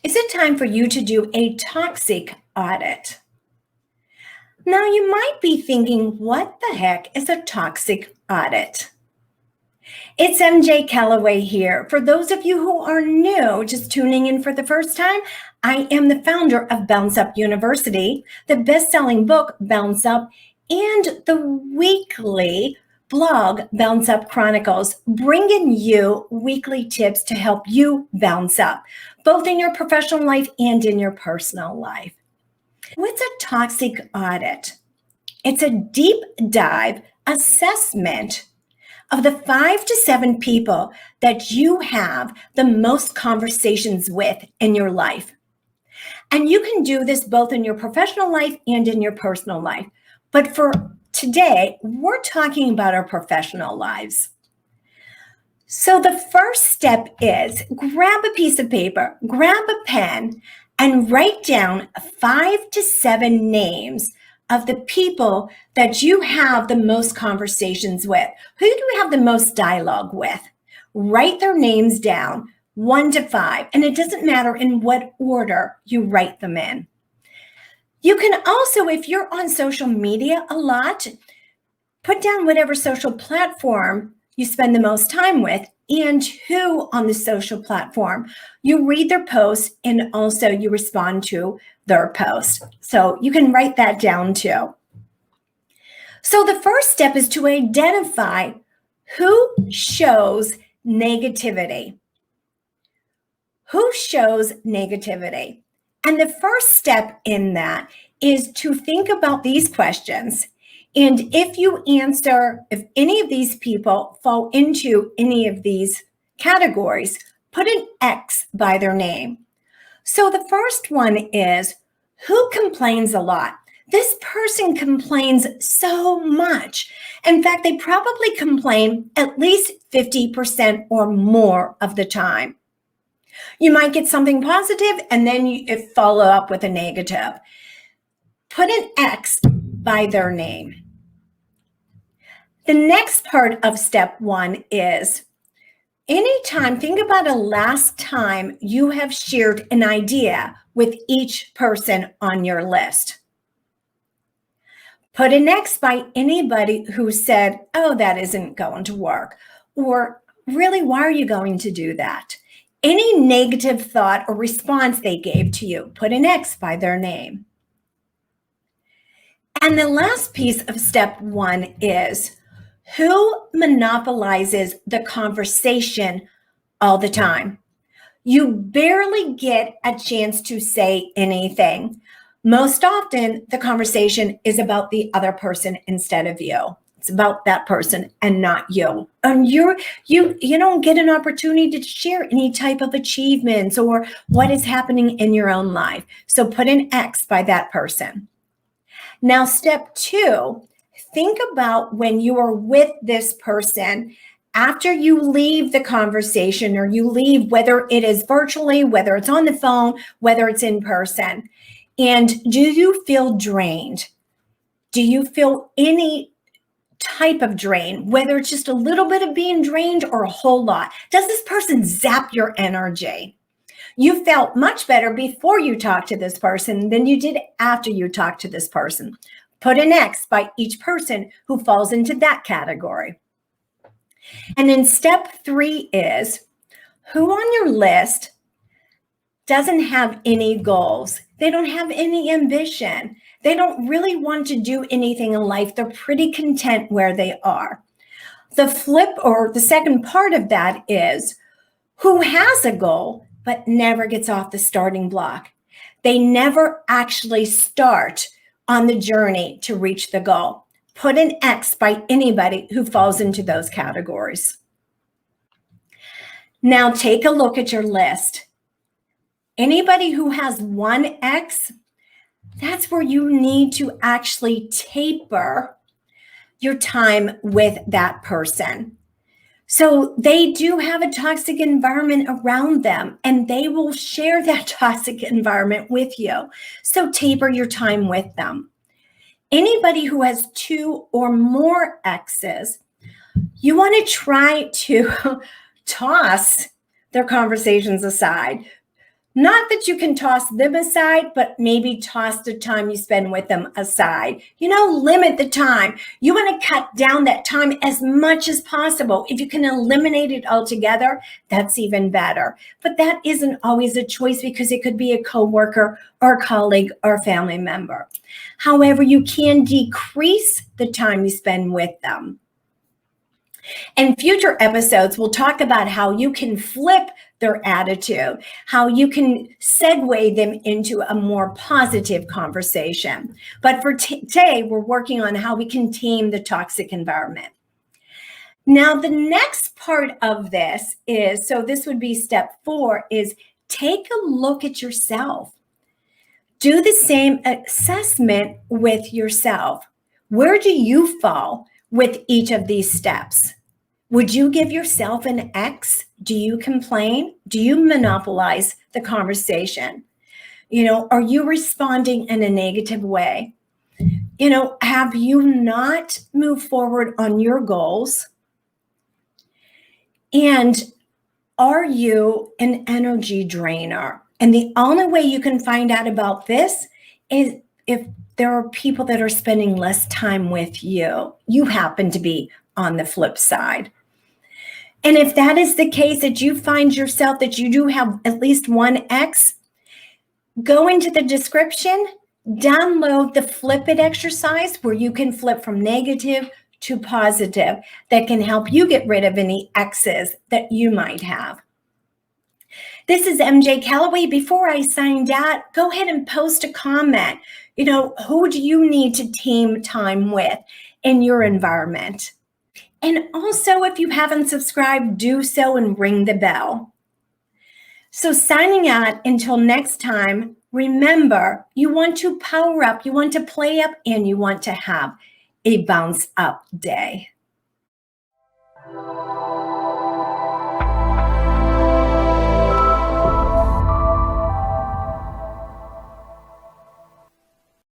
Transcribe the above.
Is it time for you to do a toxic audit? Now, you might be thinking, what the heck is a toxic audit? It's MJ Callaway here. For those of you who are new, just tuning in for the first time, I am the founder of Bounce Up University, the best-selling book, Bounce Up, and the weekly blog, Bounce Up Chronicles, bringing you weekly tips to help you bounce up, both in your professional life and in your personal life. What's a toxic audit? It's a deep dive assessment of the 5 to 7 people that you have the most conversations with in your life. And you can do this both in your professional life and in your personal life. But for today, we're talking about our professional lives. So the first step is grab a piece of paper, grab a pen, and write down 5 to 7 names of the people that you have the most conversations with. Who do you have the most dialogue with? Write their names down, 1 to 5, and it doesn't matter in what order you write them in. You can also, if you're on social media a lot, put down whatever social platform you spend the most time with and who on the social platform. You read their posts and also you respond to their posts. So you can write that down too. So the first step is to identify who shows negativity. Who shows negativity? And the first step in that is to think about these questions. And if you answer, if any of these people fall into any of these categories, put an X by their name. So the first one is, who complains a lot? This person complains so much. In fact, they probably complain at least 50% or more of the time. You might get something positive and then you follow up with a negative. Put an X by their name. The next part of step 1 is anytime, think about a last time you have shared an idea with each person on your list. Put an X by anybody who said, oh, that isn't going to work. Or really, why are you going to do that? Any negative thought or response they gave to you, put an X by their name. And the last piece of step 1 is, who monopolizes the conversation all the time? You barely get a chance to say anything. Most often, the conversation is about the other person instead of you. It's about that person and not you. And you don't get an opportunity to share any type of achievements or what is happening in your own life. So put an X by that person. Now, step 2, think about when you are with this person after you leave the conversation or you leave, whether it is virtually, whether it's on the phone, whether it's in person. And do you feel drained? Do you feel any type of drain, whether it's just a little bit of being drained or a whole lot? Does this person zap your energy? You felt much better before you talked to this person than you did after you talked to this person. Put an X by each person who falls into that category. And then step 3 is, who on your list doesn't have any goals? They don't have any ambition. They don't really want to do anything in life. They're pretty content where they are. The flip or the second part of that is, who has a goal but never gets off the starting block? They never actually start on the journey to reach the goal. Put an X by anybody who falls into those categories. Now take a look at your list. Anybody who has 1 X, that's where you need to actually taper your time with that person. So they do have a toxic environment around them and they will share that toxic environment with you. So taper your time with them. Anybody who has 2 or more X's, you want to try to toss their conversations aside. Not that you can toss them aside, but maybe toss the time you spend with them aside. Limit the time. You want to cut down that time as much as possible. If you can eliminate it altogether, that's even better. But that isn't always a choice because it could be a coworker or a colleague or a family member. However, you can decrease the time you spend with them. In future episodes, we'll talk about how you can flip their attitude, how you can segue them into a more positive conversation. But for today, we're working on how we can tame the toxic environment. Now, the next part of this is, so this would be step 4, is take a look at yourself. Do the same assessment with yourself. Where do you fall with each of these steps? Would you give yourself an X? Do you complain? Do you monopolize the conversation? Are you responding in a negative way? Have you not moved forward on your goals? And are you an energy drainer? And the only way you can find out about this is if there are people that are spending less time with you. You happen to be on the flip side. And if that is the case, that you find yourself that you do have at least one X, go into the description, download the Flip It exercise where you can flip from negative to positive that can help you get rid of any X's that you might have. This is MJ Callaway. Before I sign out, go ahead and post a comment. Who do you need to tame time with in your environment? And also, if you haven't subscribed, do so and ring the bell. So signing out until next time, remember, you want to power up, you want to play up, and you want to have a bounce up day.